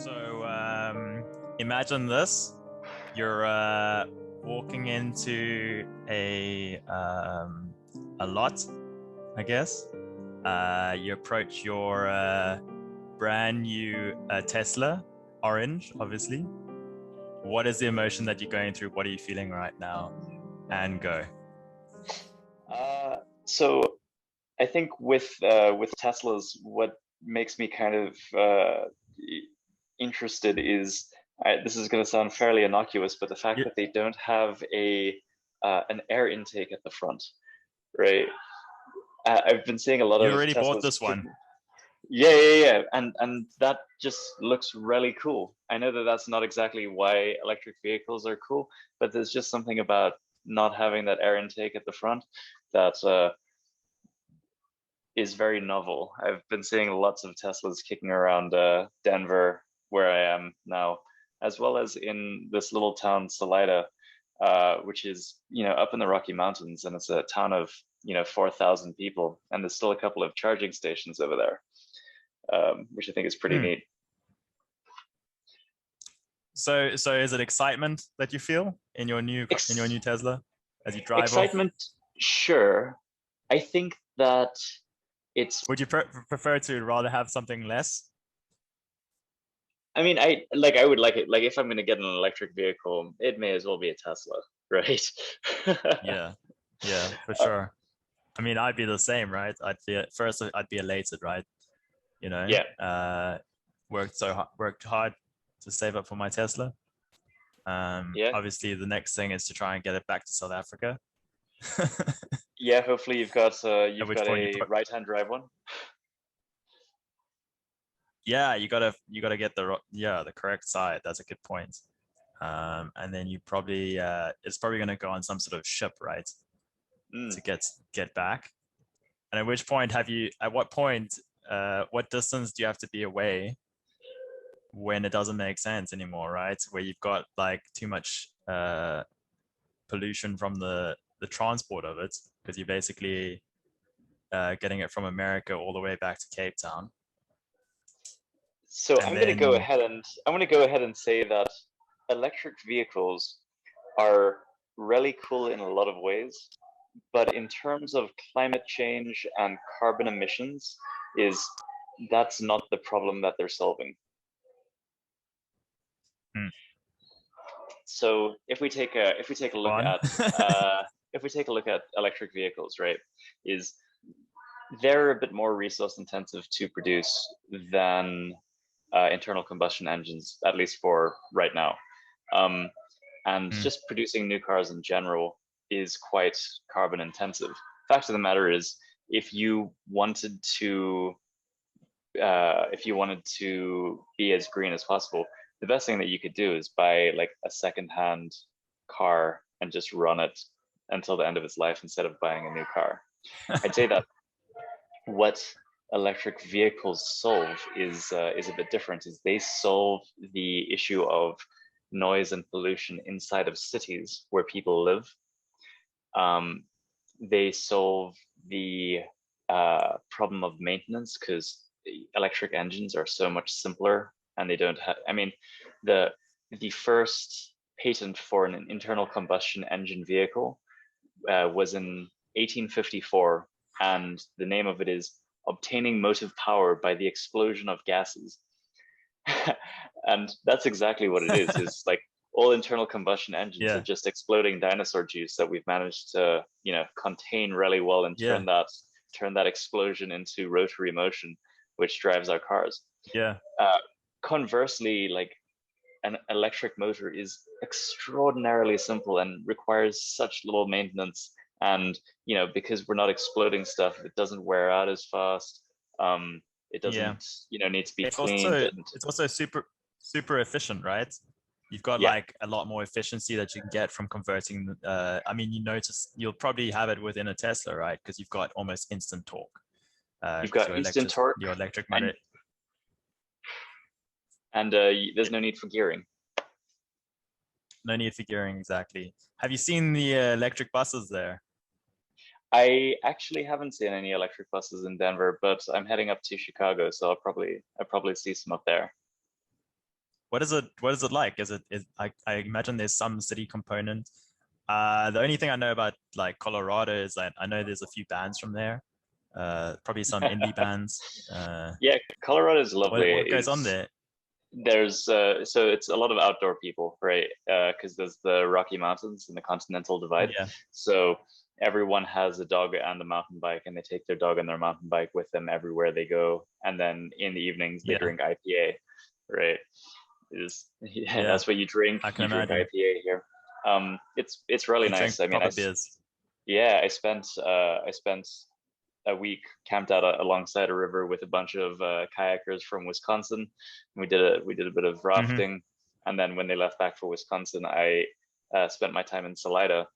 So imagine this. You're walking into a lot, I guess. You approach your brand new Tesla, orange, obviously. What is the emotion that you're going through? What are you feeling right now? And go. So I think with Teslas, what makes me kind of interested is this is going to sound fairly innocuous, but the fact that they don't have an air intake at the front, right? I've been seeing a lot of You already Teslas bought this one. Yeah, and that just looks really cool. I know that that's not exactly why electric vehicles are cool, but there's just something about not having that air intake at the front that is very novel. I've been seeing lots of Teslas kicking around Denver, where I am now, as well as in this little town, Salida, which is up in the Rocky Mountains, and it's a town of 4,000 people, and there's still a couple of charging stations over there, which I think is pretty neat. So is it excitement that you feel in your new Tesla as you drive excitement off? Sure. I think that it's would you prefer to rather have something less? I mean, I would like it. Like, if I'm going to get an electric vehicle, it may as well be a Tesla, right? Yeah, for sure. I mean, I'd be the same, right? I'd be elated, right? Yeah. Worked hard to save up for my Tesla. Yeah. Obviously, the next thing is to try and get it back to South Africa. Yeah, hopefully you've got a right-hand drive one. Yeah, you gotta get the correct side. That's a good point. And then you probably it's probably gonna go on some sort of ship, right? To get back. And at what point, what distance do you have to be away when it doesn't make sense anymore, right? Where you've got like too much pollution from the transport of it, because you're basically getting it from America all the way back to Cape Town. So I'm going to go ahead and say that electric vehicles are really cool in a lot of ways, but in terms of climate change and carbon emissions, that's not the problem that they're solving. So if we take a look at electric vehicles, right, they're a bit more resource intensive to produce than internal combustion engines, at least for right now. And just producing new cars in general is quite carbon intensive. Fact of the matter is, if you wanted to be as green as possible, the best thing that you could do is buy like a secondhand car and just run it until the end of its life instead of buying a new car. I'd say that what electric vehicles solve is a bit different. Is they solve the issue of noise and pollution inside of cities where people live. They solve the problem of maintenance, because electric engines are so much simpler, and they don't have. I mean, the first patent for an internal combustion engine vehicle was in 1854, and the name of it is obtaining motive power by the explosion of gases. And that's exactly what it is. Is like all internal combustion engines are just exploding dinosaur juice that we've managed to contain really well and turn that explosion into rotary motion, which drives our cars. Conversely, like, an electric motor is extraordinarily simple and requires such little maintenance, and because we're not exploding stuff, it doesn't wear out as fast. It doesn't need to be cleaned. It's also super efficient, right? You've got like a lot more efficiency that you can get from converting. I mean, you'll probably have it within a Tesla, right? Because you've got almost instant torque. You've got instant torque. Your electric motor. And there's no need for gearing. No need for gearing, exactly. Have you seen the electric buses there? I actually haven't seen any electric buses in Denver, but I'm heading up to Chicago, so I'll probably see some up there. what is it? What is it like? I imagine there's some city component. The only thing I know about like Colorado is that I know there's a few bands from there. Probably some indie bands. Yeah, Colorado is lovely. What goes on there? There's so it's a lot of outdoor people, right? Because there's the Rocky Mountains and the Continental Divide. Yeah. So everyone has a dog and a mountain bike, and they take their dog and their mountain bike with them everywhere they go. And then in the evenings, they drink IPA, right? Yeah, that's what you drink. You drink IPA here. It's really nice. I mean, beers. Yeah, I spent a week camped out alongside a river with a bunch of kayakers from Wisconsin. We did a bit of rafting, and then when they left back for Wisconsin, I spent my time in Salida,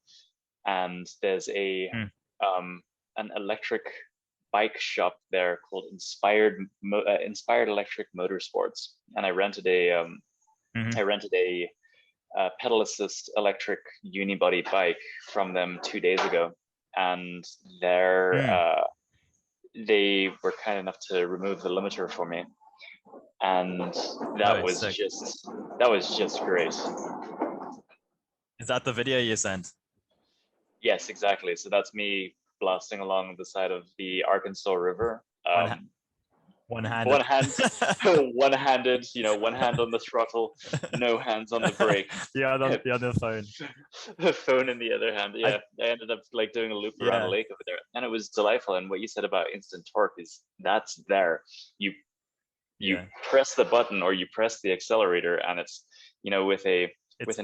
and there's an electric bike shop there called Inspired Electric Motorsports, and I rented a pedal assist electric unibody bike from them 2 days ago, and they were kind enough to remove the limiter for me, and that was just great. Is that the video you sent? Yes, exactly. So that's me blasting along the side of the Arkansas River. One-handed, one hand on the throttle, no hands on the brake. the other phone. The phone in the other hand. Yeah, I ended up like doing a loop around the lake over there, and it was delightful. And what you said about instant torque is that's there. You press the button or you press the accelerator, and it's with an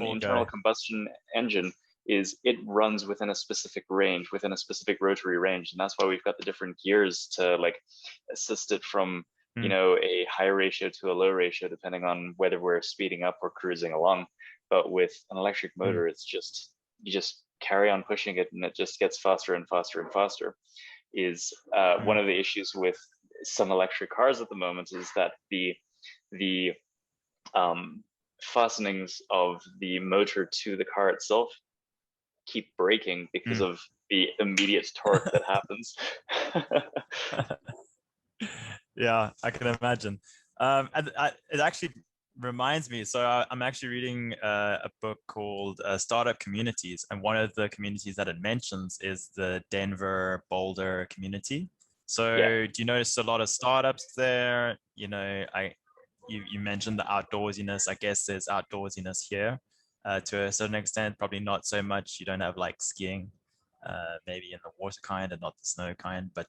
internal combustion engine. It runs within a specific range, within a specific rotary range. And that's why we've got the different gears to like assist it from, a high ratio to a low ratio, depending on whether we're speeding up or cruising along. But with an electric motor, it's just, you just carry on pushing it and it just gets faster and faster and faster. Is one of the issues with some electric cars at the moment is that the fastenings of the motor to the car itself keep breaking because of the immediate torque that happens. Yeah, I can imagine. It actually reminds me. So I'm actually reading a book called Startup Communities, and one of the communities that it mentions is the Denver Boulder community. So do you notice a lot of startups there? You mentioned the outdoorsiness. I guess there's outdoorsiness here. To a certain extent, probably not so much. You don't have like skiing, maybe in the water kind and not the snow kind. But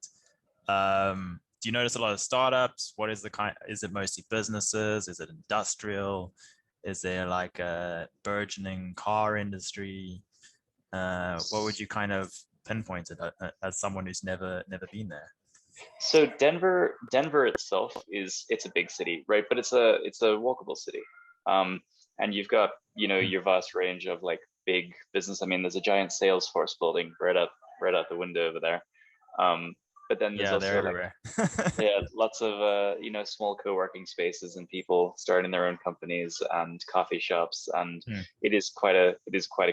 do you notice a lot of startups? What is the kind? Is it mostly businesses? Is it industrial? Is there like a burgeoning car industry? What would you kind of pinpoint it as someone who's never been there? So Denver itself it's a big city, right? But it's a walkable city. And you've got, your vast range of like big business. I mean, there's a giant Salesforce building right out the window over there. But then there's also everywhere. lots of small co-working spaces and people starting their own companies and coffee shops, and it is quite a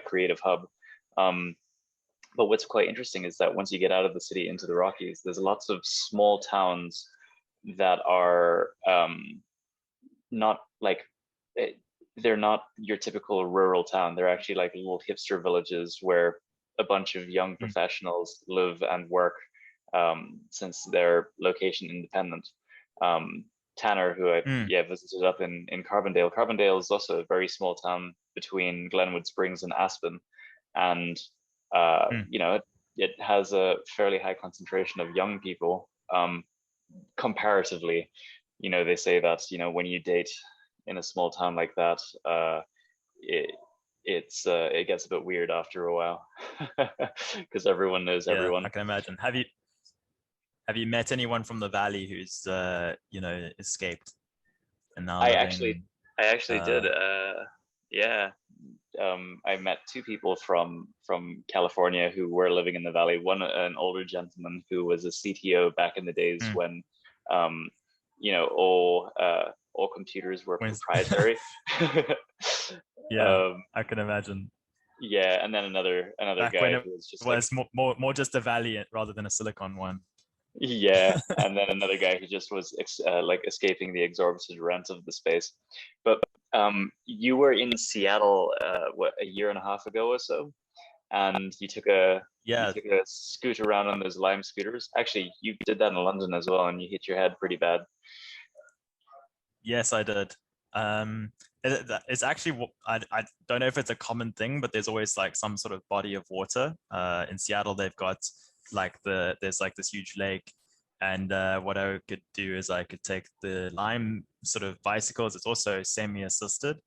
creative hub. But what's quite interesting is that once you get out of the city into the Rockies, there's lots of small towns that are not like they're not your typical rural town. They're actually like little hipster villages where a bunch of young professionals live and work, since they're location independent. Tanner, who I visited up in Carbondale. Carbondale is also a very small town between Glenwood Springs and Aspen, and it has a fairly high concentration of young people. Comparatively, they say that when you date in a small town like that, it gets a bit weird after a while because everyone knows everyone. I can imagine. Have you met anyone from the valley who's escaped? And now I actually did. I met two people from California who were living in the valley. One, an older gentleman who was a CTO back in the days when all computers were proprietary. I can imagine. Yeah, and then another back guy who was just more just a valley rather than a silicon one. Yeah, and then another guy who just was escaping the exorbitant rent of the space. But You were in Seattle, what, a year and a half ago or so, and you took a scoot around on those Lime scooters. Actually, you did that in London as well, and you hit your head pretty bad. Yes, I did. It's actually, I don't know if it's a common thing, but there's always like some sort of body of water. In Seattle, they've got like there's like this huge lake, and what I could do is I could take the Lime sort of bicycles. It's also semi-assisted,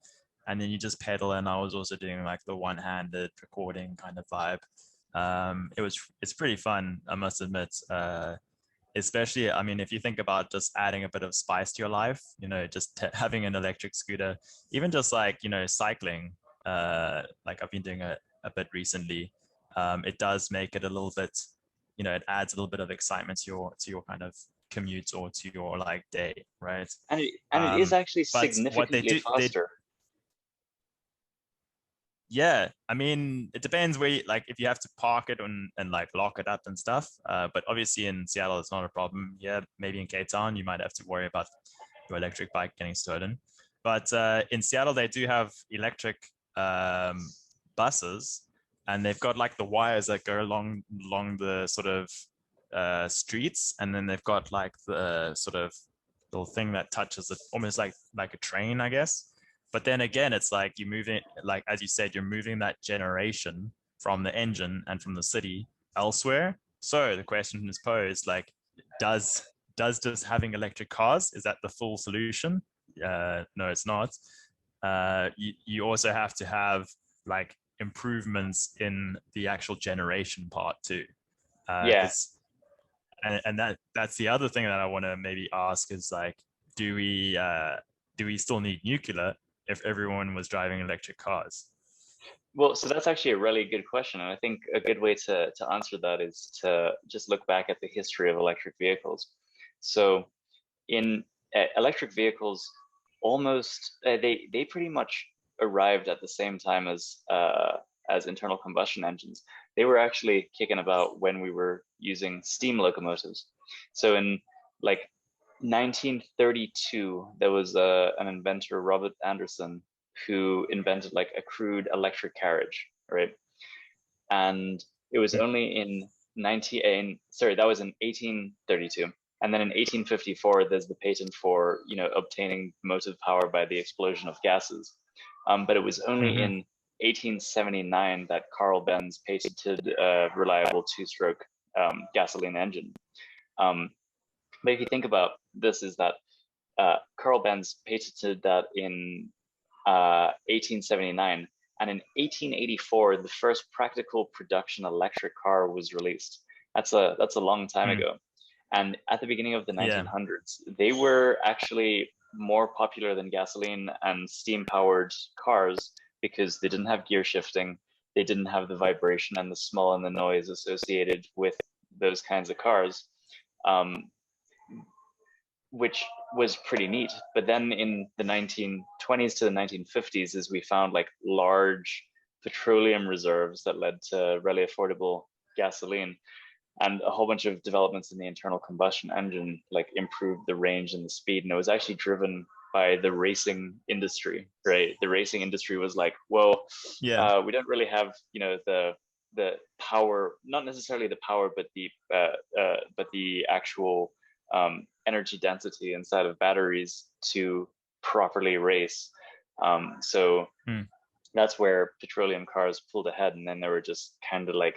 and then you just pedal. And I was also doing like the one-handed recording kind of vibe. It's pretty fun, I must admit. Especially, I mean, if you think about just adding a bit of spice to your life, you know, just having an electric scooter, even just like, you know, cycling, like I've been doing a bit recently, it does make it a little bit, you know, it adds a little bit of excitement to your kind of commute or to your like day, right? And it is actually But what they significantly do, faster. yeah, I mean, it depends where you, like if you have to park it and like lock it up and stuff. But obviously in Seattle, it's not a problem. Yeah, maybe in Cape Town, you might have to worry about your electric bike getting stolen. But in Seattle, they do have electric buses, and they've got like the wires that go along the sort of streets, and then they've got like the sort of little thing that touches it, almost like a train, I guess. But then again, it's like you're moving, like as you said, you're moving that generation from the engine and from the city elsewhere. So the question is posed, like, does just having electric cars, is that the full solution? No, it's not. You also have to have like improvements in the actual generation part too. Yeah. And that's the other thing that I want to maybe ask is like, do we still need nuclear if everyone was driving electric cars? Well, so that's actually a really good question. And I think a good way to answer that is to just look back at the history of electric vehicles. So in electric vehicles, almost they pretty much arrived at the same time as internal combustion engines. They were actually kicking about when we were using steam locomotives. So in like 1932, there was an inventor, Robert Anderson, who invented like a crude electric carriage, right? And it was only in that was in 1832. And then in 1854, there's the patent for, you know, obtaining motive power by the explosion of gases. But it was only in 1879 that Carl Benz patented a reliable two-stroke gasoline engine. But if you think about this, is that Carl Benz patented that in 1879, and in 1884, the first practical production electric car was released. That's a long time ago. And at the beginning of the 1900s, they were actually more popular than gasoline and steam-powered cars because they didn't have gear shifting, they didn't have the vibration and the smell and the noise associated with those kinds of cars. Which was pretty neat. But then in the 1920s to the 1950s, as we found like large petroleum reserves that led to really affordable gasoline, and a whole bunch of developments in the internal combustion engine like improved the range and the speed. And it was actually driven by the racing industry, right? The racing industry was like, well, we don't really have, you know, the power, not necessarily the power, but the actual energy density inside of batteries to properly race. So that's where petroleum cars pulled ahead, and then they were just kind of like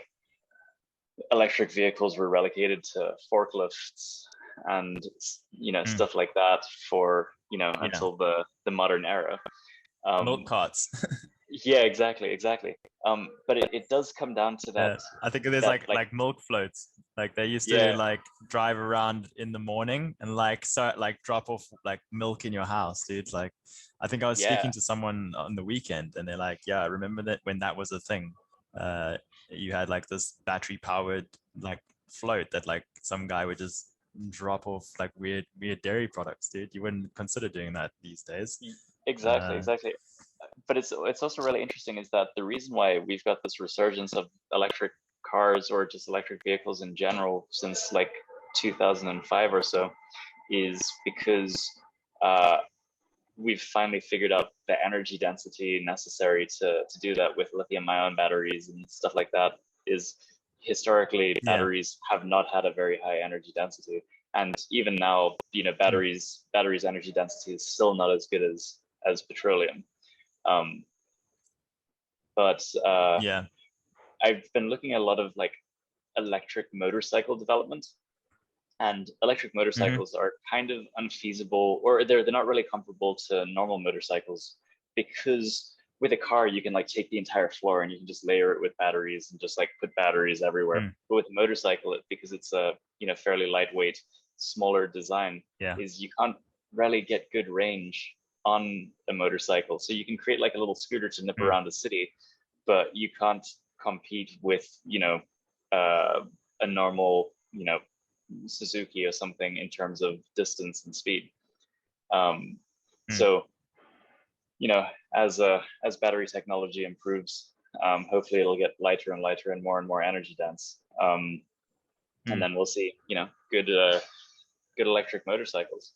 electric vehicles were relegated to forklifts and, you know, stuff like that for, you know, until the modern era. Milk carts. Yeah, exactly. But it does come down to that. I think there's like milk floats. Like they used to like drive around in the morning and like drop off like milk in your house, dude. Like I think I was speaking to someone on the weekend and they're like, yeah, I remember that when that was a thing. You had like this battery powered like float that like some guy would just drop off like weird dairy products, dude. You wouldn't consider doing that these days. Exactly. But it's also really interesting is that the reason why we've got this resurgence of electric cars or just electric vehicles in general since like 2005 or so is because we've finally figured out the energy density necessary to do that with lithium-ion batteries and stuff like that. Is historically batteries have not had a very high energy density, and even now, you know, batteries energy density is still not as good as petroleum. But I've been looking at a lot of like electric motorcycle development, and electric motorcycles are kind of unfeasible, or they're not really comparable to normal motorcycles, because with a car you can like take the entire floor and you can just layer it with batteries and just like put batteries everywhere. But with a motorcycle, because it's a, you know, fairly lightweight, smaller design, is you can't really get good range on a motorcycle. So you can create like a little scooter to nip around a city, but you can't compete with, you know, a normal, you know, Suzuki or something in terms of distance and speed. So, you know, as battery technology improves, hopefully it'll get lighter and lighter and more energy dense. And then we'll see, you know, good electric motorcycles.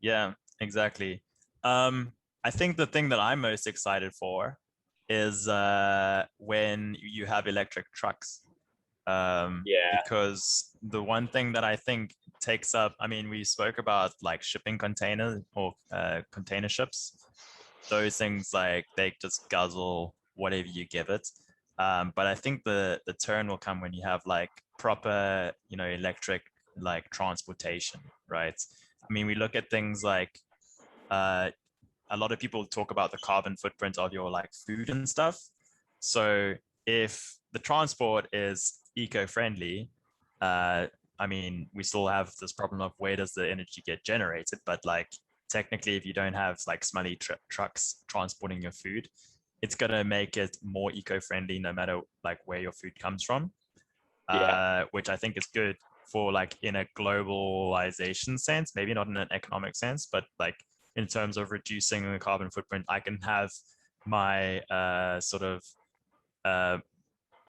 Yeah, exactly. I think the thing that I'm most excited for is when you have electric trucks. Because the one thing that I think takes up, I mean, we spoke about like shipping containers or container ships. Those things, like, they just guzzle whatever you give it. But I think the turn will come when you have like proper, you know, electric like transportation, right? I mean, we look at things like a lot of people talk about the carbon footprint of your like food and stuff. So if the transport is eco-friendly, I mean, we still have this problem of where does the energy get generated, but like technically if you don't have like smelly trucks transporting your food, it's going to make it more eco-friendly no matter like where your food comes from. Which I think is good for like in a globalization sense, maybe not in an economic sense, but like in terms of reducing the carbon footprint. I can have my sort of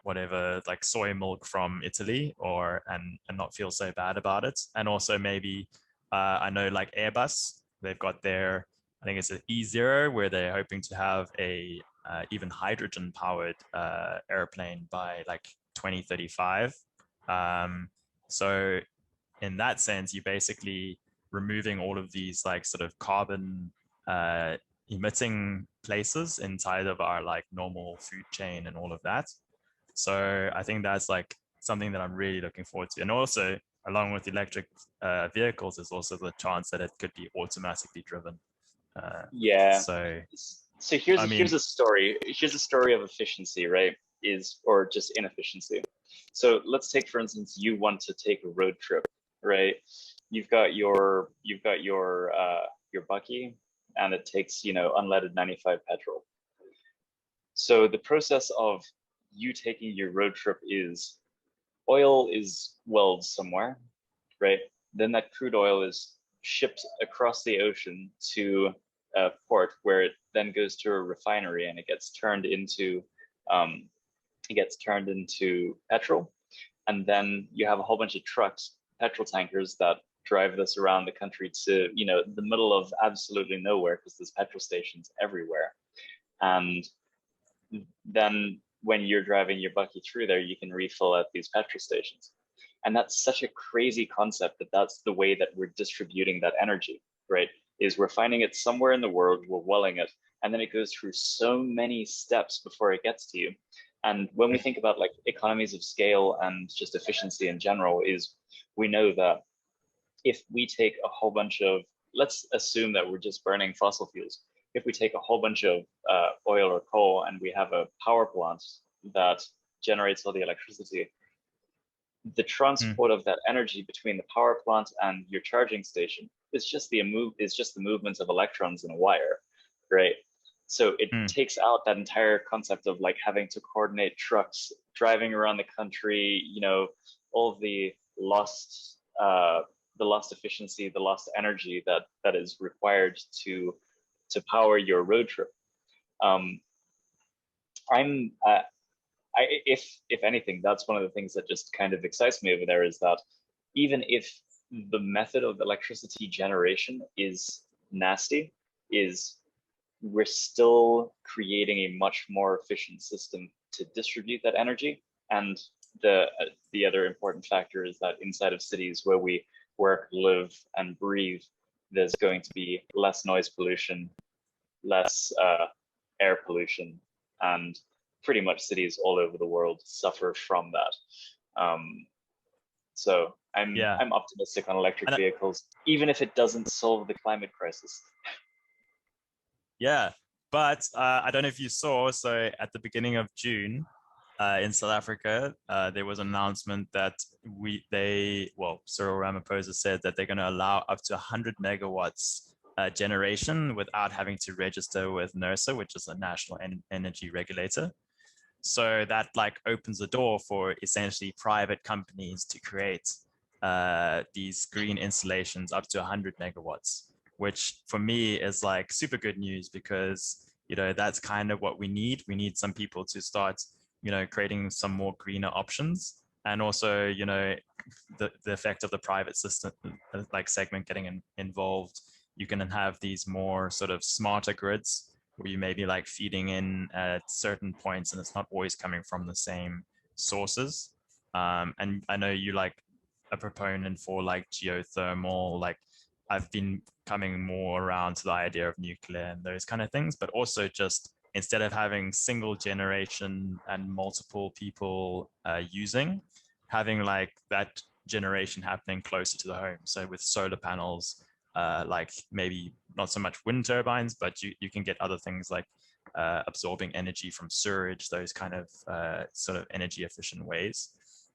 whatever, like soy milk from Italy, or and not feel so bad about it. And also maybe I know like Airbus, they've got their, I think it's an E0, where they're hoping to have a even hydrogen powered airplane by like 2035. So in that sense, you basically removing all of these like sort of carbon emitting places inside of our like normal food chain and all of that. So I think that's like something that I'm really looking forward to. And also, along with electric vehicles, there's also the chance that it could be automatically driven. So here's a story. Here's a story of efficiency, right? Or just inefficiency. So let's take, for instance, you want to take a road trip, right? You've got your bucky, and it takes, you know, unleaded 95 petrol. So the process of you taking your road trip is oil is welled somewhere, right? Then that crude oil is shipped across the ocean to a port, where it then goes to a refinery and it gets turned into petrol. And then you have a whole bunch of trucks, petrol tankers, that drive this around the country to, you know, the middle of absolutely nowhere, because there's petrol stations everywhere. And then when you're driving your bucky through there, you can refill at these petrol stations. And that's such a crazy concept that that's the way that we're distributing that energy, right? Is we're finding it somewhere in the world, we're welling it, and then it goes through so many steps before it gets to you. And when we think about like economies of scale and just efficiency in general, is we know that if we take a whole bunch of, let's assume that we're just burning fossil fuels. If we take a whole bunch of oil or coal and we have a power plant that generates all the electricity, the transport of that energy between the power plant and your charging station is just the movement of electrons in a wire, right? So it takes out that entire concept of like having to coordinate trucks driving around the country, you know, all of the lost efficiency, the lost energy that is required to power your road trip. If anything, that's one of the things that just kind of excites me over there, is that even if the method of electricity generation is nasty is we're still creating a much more efficient system to distribute that energy. And the other important factor is that inside of cities where we work, live, and breathe, there's going to be less noise pollution, less air pollution, and pretty much cities all over the world suffer from that. So I'm optimistic on electric vehicles, even if it doesn't solve the climate crisis. Yeah, but I don't know if you saw, so at the beginning of June in South Africa, there was an announcement that Cyril Ramaphosa said that they're going to allow up to 100 megawatts generation without having to register with NERSA, which is a national energy regulator. So that like opens the door for essentially private companies to create these green installations up to 100 megawatts, which for me is like super good news, because that's kind of what we need. We need some people to start creating some more greener options, and also the effect of the private system like segment getting involved. You can have these more sort of smarter grids where you may be like feeding in at certain points and it's not always coming from the same sources. And I know you like a proponent for like geothermal. Like I've been coming more around to the idea of nuclear and those kind of things, but also just instead of having single generation and multiple people using, having like that generation happening closer to the home. So with solar panels, like maybe not so much wind turbines, but you can get other things like absorbing energy from sewage, those kind of sort of energy efficient ways.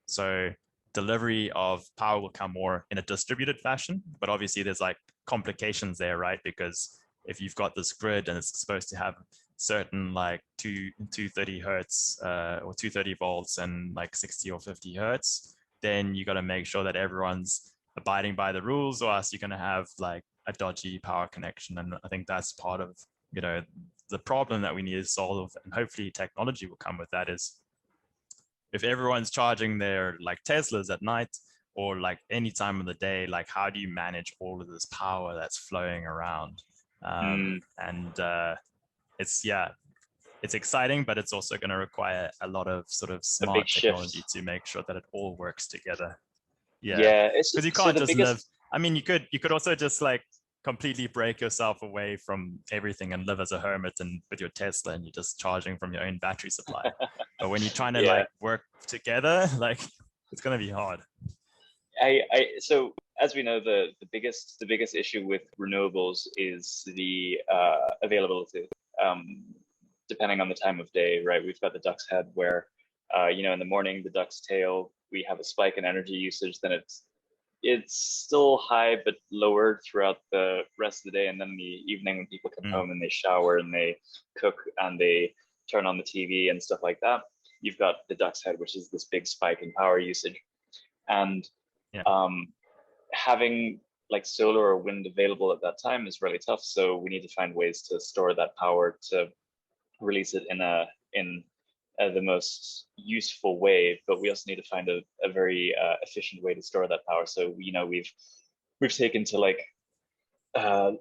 So delivery of power will come more in a distributed fashion, but obviously there's like complications there, right? Because if you've got this grid and it's supposed to have certain like 230 hertz or 230 volts and like 60 or 50 hertz, then you got to make sure that everyone's abiding by the rules, or else you're going to have like a dodgy power connection. And I think that's part of the problem that we need to solve, and hopefully technology will come with that, is if everyone's charging their like Teslas at night or like any time of the day, like how do you manage all of this power that's flowing around? And it's exciting, but it's also going to require a lot of sort of smart technology to make sure that it all works together. Yeah, because you can't just live. I mean, you could also just like completely break yourself away from everything and live as a hermit and with your Tesla and you're just charging from your own battery supply. But when you're trying to like work together, like it's going to be hard. So as we know, the biggest issue with renewables is the availability. Depending on the time of day, right? We've got the duck's head where, in the morning, the duck's tail, we have a spike in energy usage, then it's still high, but lower throughout the rest of the day. And then in the evening when people come home and they shower and they cook and they turn on the TV and stuff like that, you've got the duck's head, which is this big spike in power usage. And having like solar or wind available at that time is really tough. So we need to find ways to store that power to release it in the most useful way, but we also need to find a very efficient way to store that power. So we've taken to like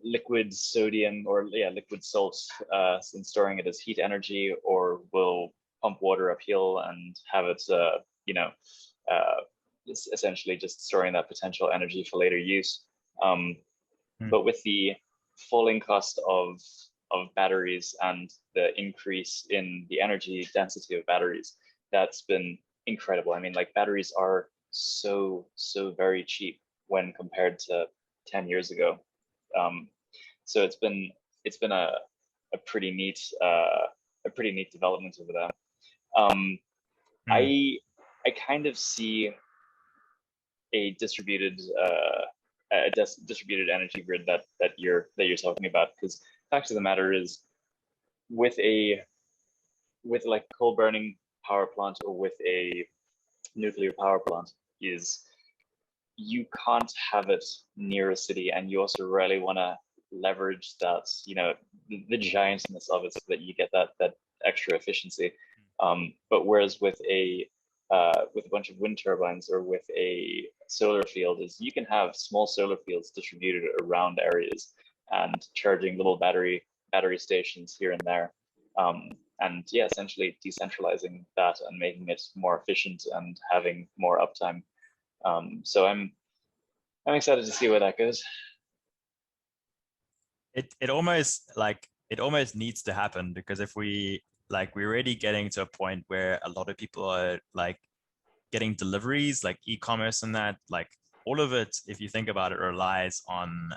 liquid sodium or liquid salt and storing it as heat energy, or we'll pump water uphill and have it it's essentially just storing that potential energy for later use. But with the falling cost of batteries and the increase in the energy density of batteries, that's been incredible. I mean, like batteries are so very cheap when compared to 10 years ago. So it's been a pretty neat development over that. I kind of see a distributed energy grid that you're talking about, because the fact of the matter is, with like coal burning power plant or with a nuclear power plant, is you can't have it near a city, and you also really want to leverage that the giantness of it so that you get that extra efficiency. But whereas with a bunch of wind turbines or with a solar field, is you can have small solar fields distributed around areas, and charging little battery stations here and there. And yeah, essentially decentralizing that and making it more efficient and having more uptime. So I'm excited to see where that goes. It almost needs to happen, because if we're already getting to a point where a lot of people are like getting deliveries, like e-commerce and that, like all of it, if you think about it, relies on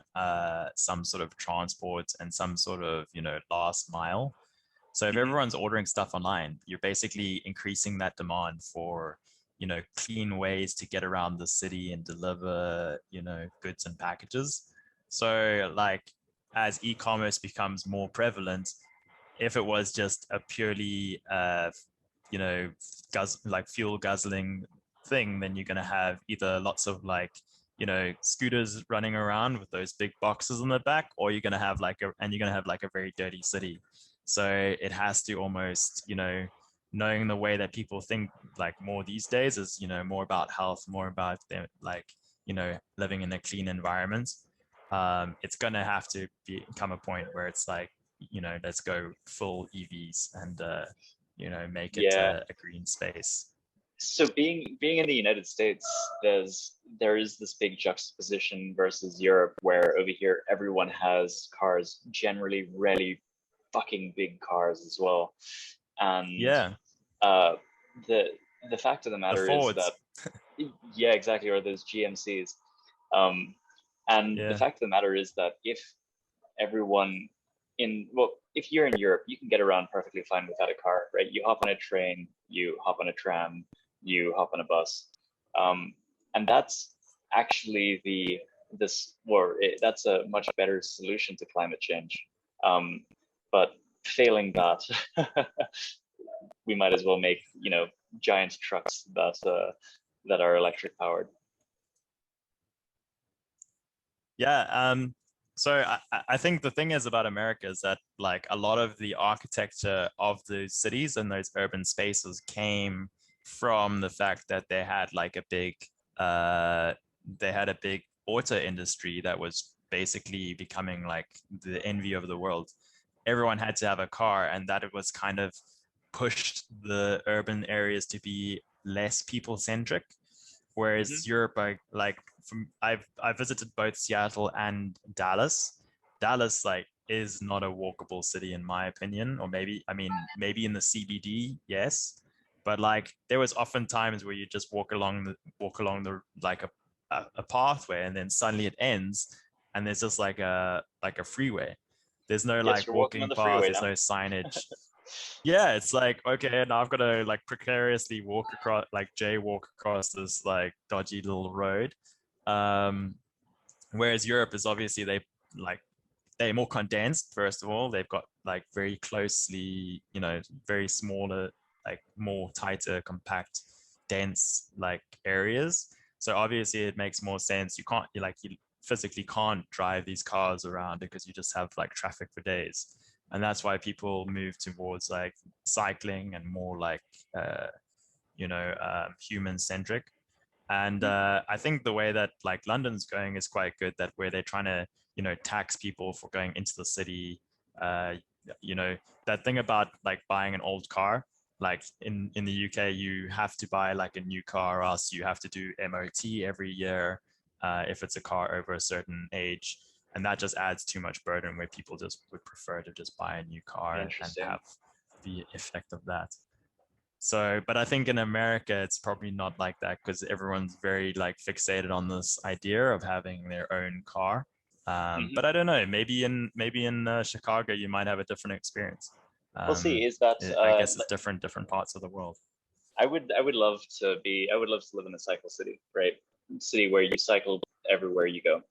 some sort of transport and some sort of, last mile. So if everyone's ordering stuff online, you're basically increasing that demand for, clean ways to get around the city and deliver, goods and packages. So like as e-commerce becomes more prevalent, if it was just a purely fuel guzzling thing, then you're going to have either lots of scooters running around with those big boxes on the back, or you're going to have like a very dirty city. So it has to almost, knowing the way that people think like more these days is, more about health, more about them, living in a clean environment. It's going to have to become a point where it's like, let's go full EVs and, make it Yeah. a green space. So being in the United States, there is this big juxtaposition versus Europe, where over here everyone has cars, generally really fucking big cars as well. And Yeah, uh, the fact of the the matter is that Fords. yeah, exactly, or those GMCs. And the Yeah, fact of the matter is that if everyone if you're in Europe, you can get around perfectly fine without a car, right? You hop on a train, you hop on a tram, you hop on a bus, and that's actually that's a much better solution to climate change. But failing that, we might as well make giant trucks that are electric powered. yeah. So I think the thing is about America is that like a lot of the architecture of those cities and those urban spaces came from the fact that they had a big auto industry that was basically becoming like the envy of the world. Everyone had to have a car, and that it was kind of pushed the urban areas to be less people centric. Whereas Europe, I visited both Seattle and Dallas. Dallas is not a walkable city in my opinion, or maybe in the CBD, yes, but like there was often times where you just walk along the like a pathway, and then suddenly it ends, and there's just like a freeway. There's no Yes, like you're walking on walking the path. freeway There's now. no signage. Yeah, it's like, okay, now I've got to like precariously walk across, like jaywalk across this like dodgy little road. Um, Whereas Europe is obviously they're more condensed. First of all, they've got like very closely, very smaller, like more tighter, compact, dense like areas. So obviously it makes more sense. You physically can't drive these cars around because you just have like traffic for days. And that's why people move towards like cycling and more like human centric. And I think the way that like London's going is quite good. That where they're trying to tax people for going into the city. Uh, that thing about like buying an old car. Like in the UK, you have to buy like a new car, or else you have to do MOT every year if it's a car over a certain age, and that just adds too much burden. Where people just would prefer to just buy a new car and Interesting. have the effect of that. So, but I think in America, it's probably not like that because everyone's very like fixated on this idea of having their own car. But I don't know. Maybe in Chicago, you might have a different experience. We'll see. Is that I guess it's different parts of the world. I would love to live in a cycle city, right? City where you cycle everywhere you go.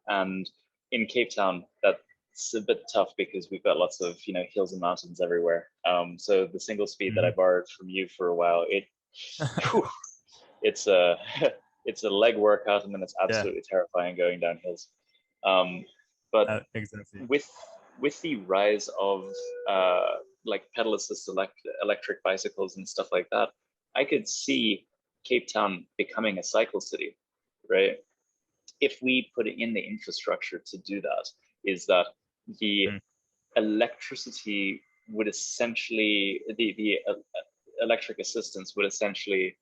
And in Cape Town, that's a bit tough because we've got lots of hills and mountains everywhere. So the single speed that I borrowed from you for a while, whew, it's a it's a leg workout, and then it's Yeah, absolutely terrifying going down hills. But exactly. with the rise of like pedal assist electric bicycles and stuff like that, I could see Cape Town becoming a cycle city, right? If we put in the infrastructure to do that. is that the Mm. electricity would essentially, the electric assistance would essentially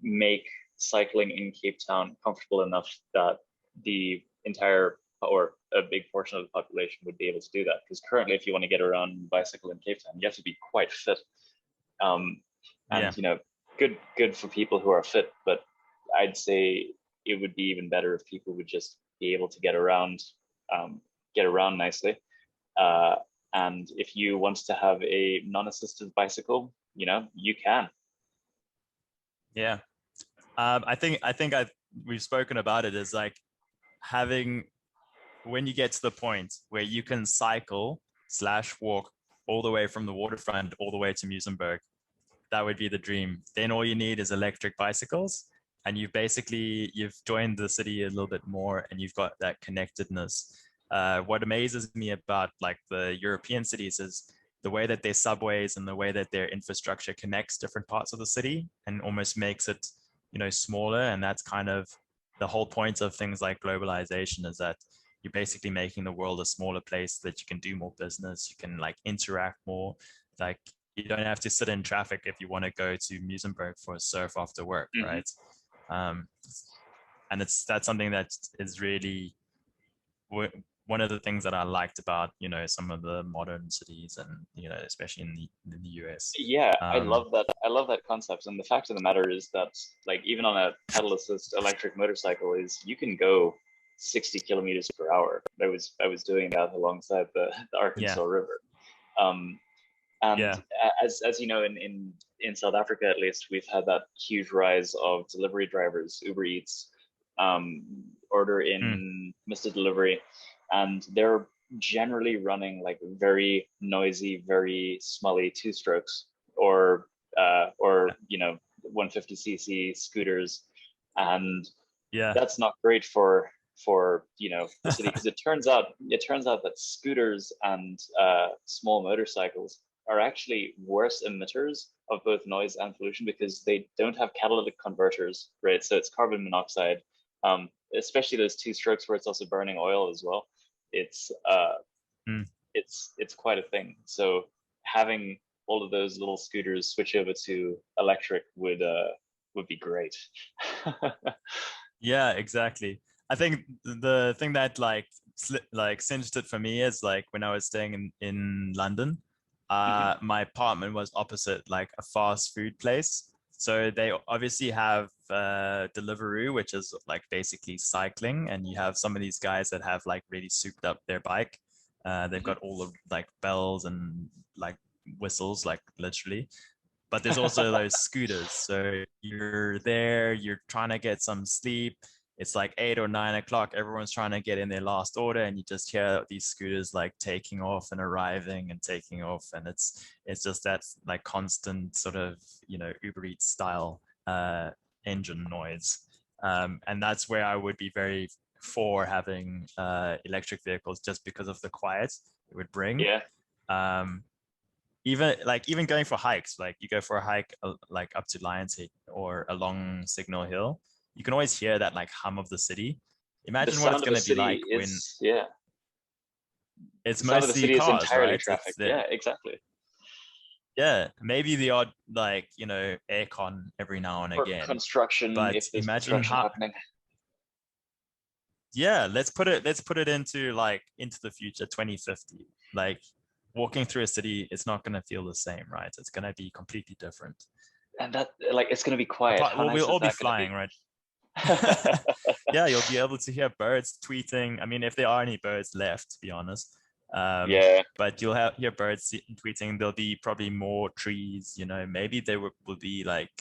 make cycling in Cape Town comfortable enough that the entire or a big portion of the population would be able to do that. Because currently, if you want to get around bicycle in Cape Town, you have to be quite fit. Yeah. And good for people who are fit, but I'd say it would be even better if people would just be able to get around nicely. And if you want to have a non-assisted bicycle, you can. Yeah. I think we've spoken about it as like having, when you get to the point where you can cycle/walk all the way from the waterfront all the way to Musenberg, that would be the dream. Then all you need is electric bicycles, and you've joined the city a little bit more, and you've got that connectedness. What amazes me about like the European cities is the way that their subways and the way that their infrastructure connects different parts of the city and almost makes it, smaller. And that's kind of the whole point of things like globalization, is that you're basically making the world a smaller place that you can do more business, you can like interact more. Like you don't have to sit in traffic if you want to go to Musenberg for a surf after work, right? And that's something that is really one of the things that I liked about some of the modern cities, and especially in the US. Yeah, I love that. I love that concept. And the fact of the matter is that, like, even on a pedal assist electric motorcycle, is you can go 60 kilometers per hour. I was doing that alongside the Arkansas River. And Yeah. as you know, in South Africa at least, we've had that huge rise of delivery drivers, Uber Eats, order in Mr. Delivery, and they're generally running like very noisy, very smelly two strokes or 150cc scooters, and that's not great for the city, because it turns out that scooters and small motorcycles are actually worse emitters of both noise and pollution because they don't have catalytic converters, right? So it's carbon monoxide, especially those two strokes where it's also burning oil as well. It's quite a thing. So having all of those little scooters switch over to electric would be great. Yeah, exactly. I think the thing that like cinched it for me is like when I was staying in London, my apartment was opposite like a fast food place. So they obviously have Deliveroo, which is like basically cycling, and you have some of these guys that have like really souped up their bike. They've got all the like bells and like whistles, like literally. But there's also those scooters. So you're there, you're trying to get some sleep. It's like 8 or 9 o'clock. Everyone's trying to get in their last order, and you just hear these scooters like taking off and arriving and taking off, and it's just that like constant sort of Uber Eats style engine noise, and that's where I would be very for having electric vehicles, just because of the quiet it would bring. Even going for hikes, like you go for a hike like up to Lionshead or along Signal Hill, you can always hear that like hum of the city. Imagine what it's going to be like when it's mostly cars, right? Traffic. Yeah, exactly. Yeah, maybe the odd like aircon every now and again. Construction, but if there's imagine construction happening. Yeah, let's put it into the future, 2050. Like walking through a city, it's not going to feel the same, right? It's going to be completely different. And that, like, it's going to be quiet. We'll all be flying, right? Yeah, you'll be able to hear birds tweeting. I mean, if there are any birds left, to be honest. But you'll hear birds tweeting. There'll be probably more trees. Maybe there will be like,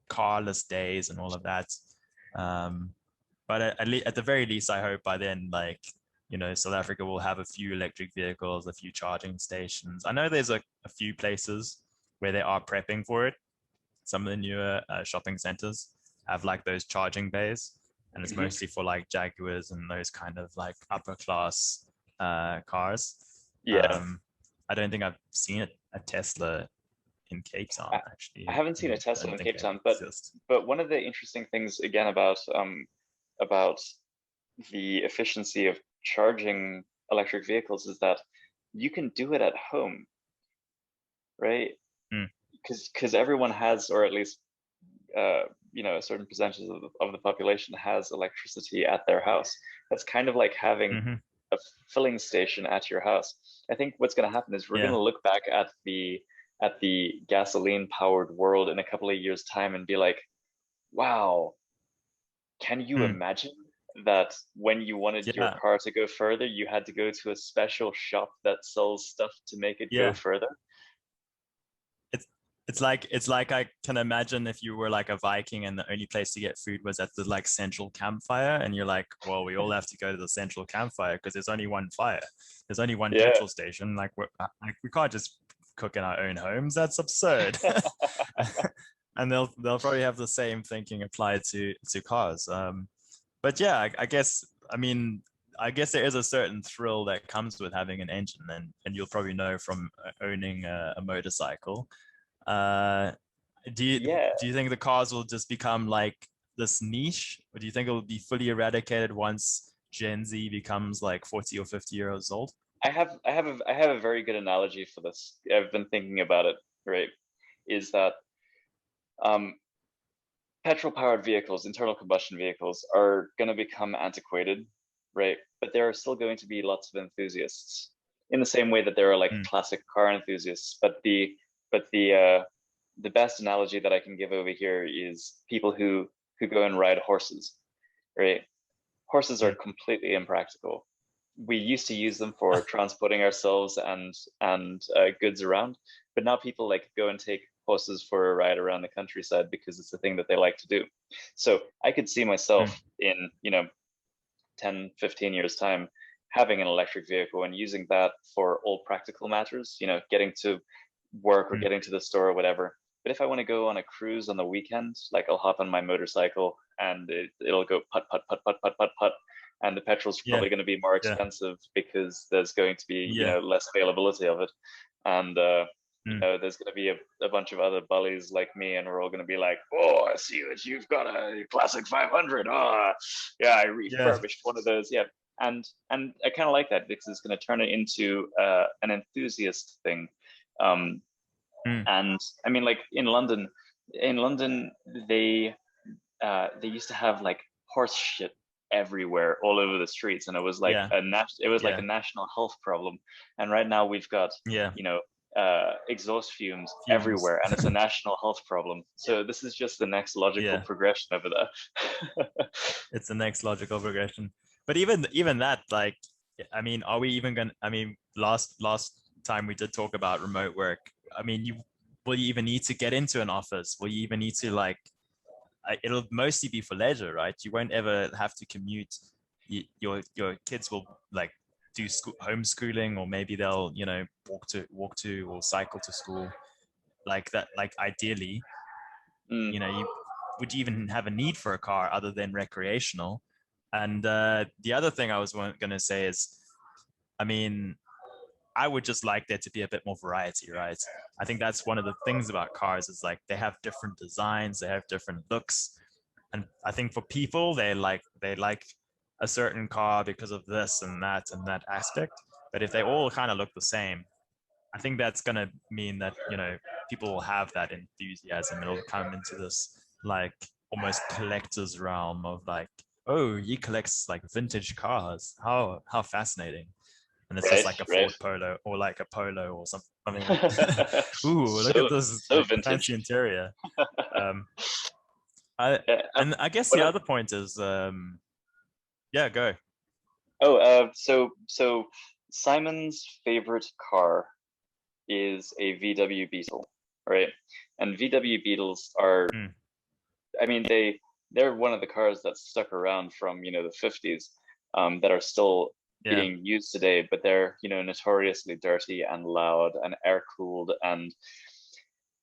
carless days and all of that. But at the very least, I hope by then, like, South Africa will have a few electric vehicles, a few charging stations. I know there's a few places where they are prepping for it. Some of the newer shopping centers have like those charging bays, and it's mostly for like Jaguars and those kind of like upper class cars. I don't think I've seen a Tesla in Cape Town, actually. I haven't seen a Tesla in Cape Town, but one of the interesting things again about the efficiency of charging electric vehicles is that you can do it at home, right? Mm. Because everyone has, or at least a certain percentage of the population has electricity at their house. That's kind of like having Mm-hmm. a filling station at your house. I think what's going to happen is we're going to look back at the gasoline powered world in a couple of years' time and be like, wow, can you imagine that when you wanted your car to go further, you had to go to a special shop that sells stuff to make it go further? It's like I can imagine if you were like a Viking and the only place to get food was at the like central campfire, and you're like, well, we all have to go to the central campfire because there's only one fire, there's only one petrol station. Like we can't just cook in our own homes. That's absurd. And they'll probably have the same thinking applied to cars. But yeah, I guess there is a certain thrill that comes with having an engine, and you'll probably know from owning a motorcycle. Do you think the cars will just become like this niche, or do you think it will be fully eradicated once Gen Z becomes like 40 or 50 years old? I have a very good analogy for this. I've been thinking about it, right? Is that petrol powered vehicles, internal combustion vehicles, are going to become antiquated, right? But there are still going to be lots of enthusiasts, in the same way that there are like classic car enthusiasts. But the best analogy that I can give over here is people who go and ride horses, right? Horses are completely impractical. We used to use them for transporting ourselves and goods around, but now people like go and take horses for a ride around the countryside because it's the thing that they like to do. So I could see myself in 10, 15 years time having an electric vehicle and using that for all practical matters, getting to work or getting to the store or whatever. But if I want to go on a cruise on the weekend, like I'll hop on my motorcycle and it'll go putt, putt, putt, putt, putt, putt, putt. And the petrol's probably going to be more expensive because there's going to be, less availability of it. And, there's going to be a bunch of other bullies like me, and we're all going to be like, oh, I see that you've got a classic 500. Oh, yeah, I refurbished one of those. Yeah. And I kind of like that because it's going to turn it into an enthusiast thing. And I mean, like in London, they used to have like horse shit everywhere, all over the streets, and it was like a national health problem. And right now we've got exhaust fumes everywhere, and it's a national health problem. So this is just the next logical progression over there. It's the next logical progression. But even that, like, I mean, are we even gonna? I mean, last time we did talk about remote work. I mean, will you even need to get into an office? Will you even need to like? It'll mostly be for leisure, right? You won't ever have to commute. Your kids will like do homeschooling, or maybe they'll walk to or cycle to school, like that. Like ideally, you would even have a need for a car other than recreational. And the other thing I was going to say is, I mean, I would just like there to be a bit more variety, right? I think that's one of the things about cars is like they have different designs, they have different looks. And I think for people, they like a certain car because of this and that aspect. But if they all kind of look the same, I think that's going to mean that, people will have that enthusiasm. It'll come into this like almost collector's realm of like, oh, he collects like vintage cars. How fascinating. And it's just like a Ford Polo or like a Polo or something. Ooh, look at this fancy interior. And I guess the other point is, go. So Simon's favorite car is a VW Beetle, right? And VW Beetles are, I mean, they're one of the cars that stuck around from the 50s, that are still being used today, but they're notoriously dirty and loud and air cooled. And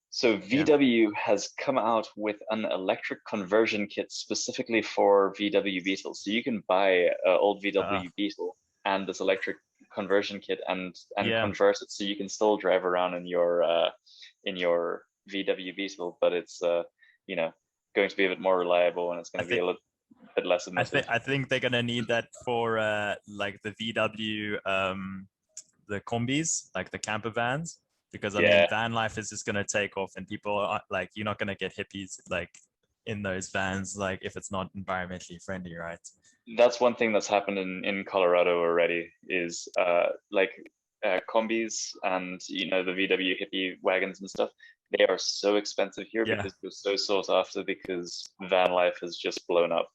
so VW has come out with an electric conversion kit specifically for VW Beetles. So you can buy an old VW Beetle and this electric conversion kit and convert it so you can still drive around in your VW Beetle, but it's going to be a bit more reliable, and it's going to be bit less emissive. I think they're gonna need that for like the VW the combis, like the camper vans, because I mean van life is just gonna take off, and people are like, you're not gonna get hippies like in those vans, like if it's not environmentally friendly, right? That's one thing that's happened in Colorado already, is like combis and the VW hippie wagons and stuff. They are so expensive here because they're so sought after, because van life has just blown up.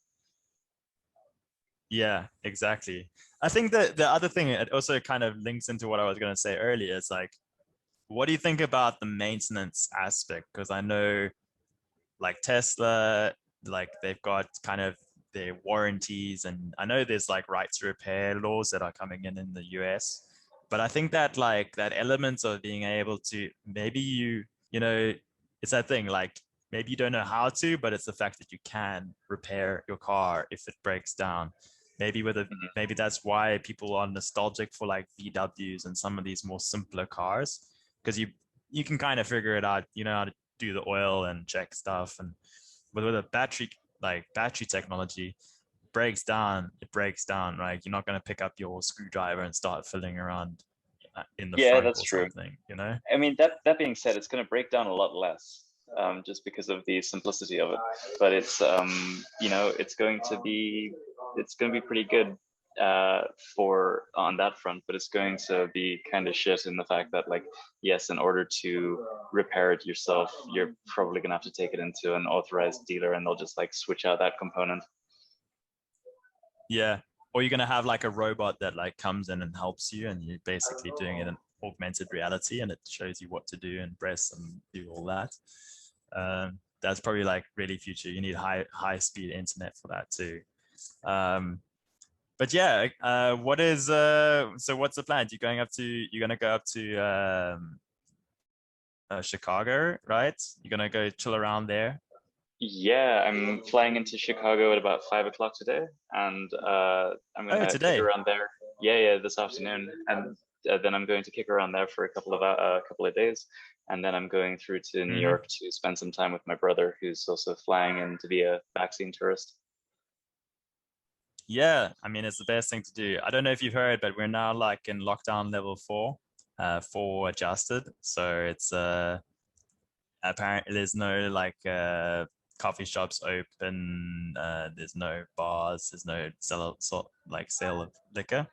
Yeah, exactly. I think that the other thing, it also kind of links into what I was going to say earlier. It's like, what do you think about the maintenance aspect? Because I know like Tesla, like they've got kind of their warranties, and I know there's like right to repair laws that are coming in the US. But I think that like that element of being able to, maybe it's that thing, like maybe you don't know how to, but it's the fact that you can repair your car if it breaks down. Maybe that's why people are nostalgic for like VWs and some of these more simpler cars, because you can kind of figure it out, how to do the oil and check stuff. And with a battery technology, it breaks down, right? You're not going to pick up your screwdriver and start fiddling around in the front that's or true. something, I mean, that being said, it's going to break down a lot less, just because of the simplicity of it. But it's it's going to be pretty good for on that front, but it's going to be kind of shit in the fact that, like, yes, in order to repair it yourself, you're probably gonna have to take it into an authorized dealer, and they'll just like switch out that component. Yeah, or you're gonna have like a robot that like comes in and helps you, and you're basically doing it in augmented reality, and it shows you what to do and press and do all that. That's probably like really future. You need high speed internet for that too. But yeah, so what's the plan? You're gonna go up to Chicago, right? You're gonna go chill around there. Yeah, I'm flying into Chicago at about 5 o'clock today, and I'm Oh, gonna kick today. around there. Yeah, this afternoon, and then I'm going to kick around there for a couple of days, and then I'm going through to New York to spend some time with my brother, who's also flying in to be a vaccine tourist. Yeah, I mean, it's the best thing to do. I don't know if you've heard, but we're now like in lockdown level 4, 4 adjusted. So it's apparently there's no like coffee shops open. There's no bars. There's no sale of liquor.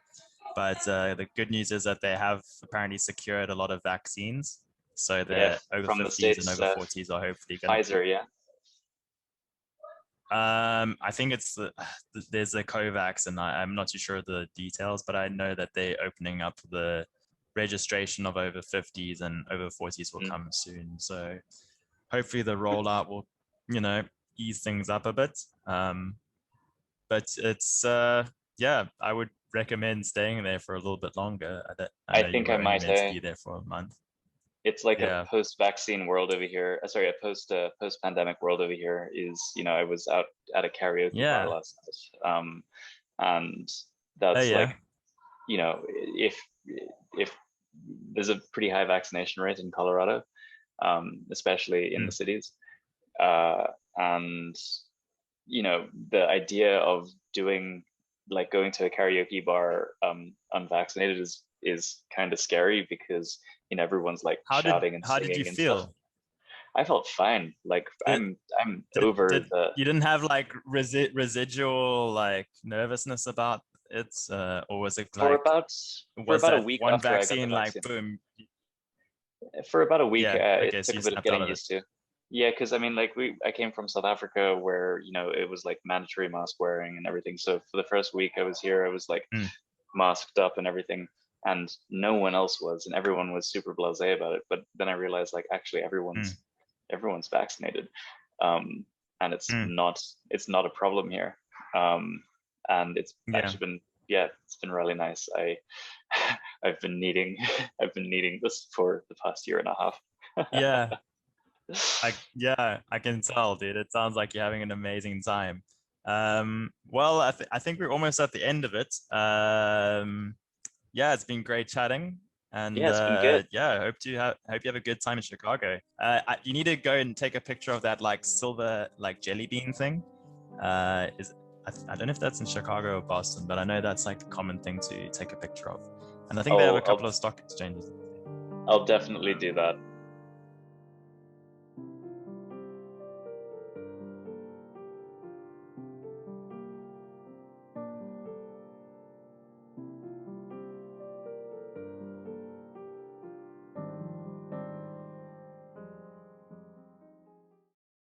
But the good news is that they have apparently secured a lot of vaccines. So Yeah, the over from the 50s and States, over 40s are hopefully going to. Pfizer. Yeah. I think there's a Covax, and I'm not too sure of the details, but I know that they're opening up the registration of over 50s, and over 40s will come soon. So hopefully the rollout will, ease things up a bit. But it's yeah, I would recommend staying there for a little bit longer. I I know you think I were only might. meant to be there for a month. It's like a Yeah. post-vaccine world over here. Sorry, a post-pandemic world over here. I was out at a karaoke bar Yeah. last night, and Oh that's like, yeah. if there's a pretty high vaccination rate in Colorado, especially in the cities, and the idea of going to a karaoke bar unvaccinated is kind of scary, because everyone's like shouting and How did you singing and stuff. feel? I felt fine. Like, Did, I'm over the. you didn't have like residual like nervousness about it, or was it for like, about for was about a that week one after I got the vaccine like vaccine. boom? For about a week, Yeah, it okay, so took you a bit of snapped out getting of it. used to. Yeah, because I mean, like, I came from South Africa, where it was like mandatory mask wearing and everything. So for the first week I was here, I was like masked up and everything, and no one else was, and everyone was super blasé about it. But then I realized, like, actually everyone's vaccinated, and it's not a problem here, and it's actually been, it's been really nice. I've been needing this for the past year and a half. Yeah. I can tell, dude. It sounds like you're having an amazing time. Well, I think we're almost at the end of it. Yeah, it's been great chatting, and Yeah, it's been good. yeah, I hope you have a good time in Chicago. You need to go and take a picture of that like silver like jelly bean thing. I don't know if that's in Chicago or Boston, but I know that's like a common thing to take a picture of. And I think they have a couple of stock exchanges. I'll definitely do that.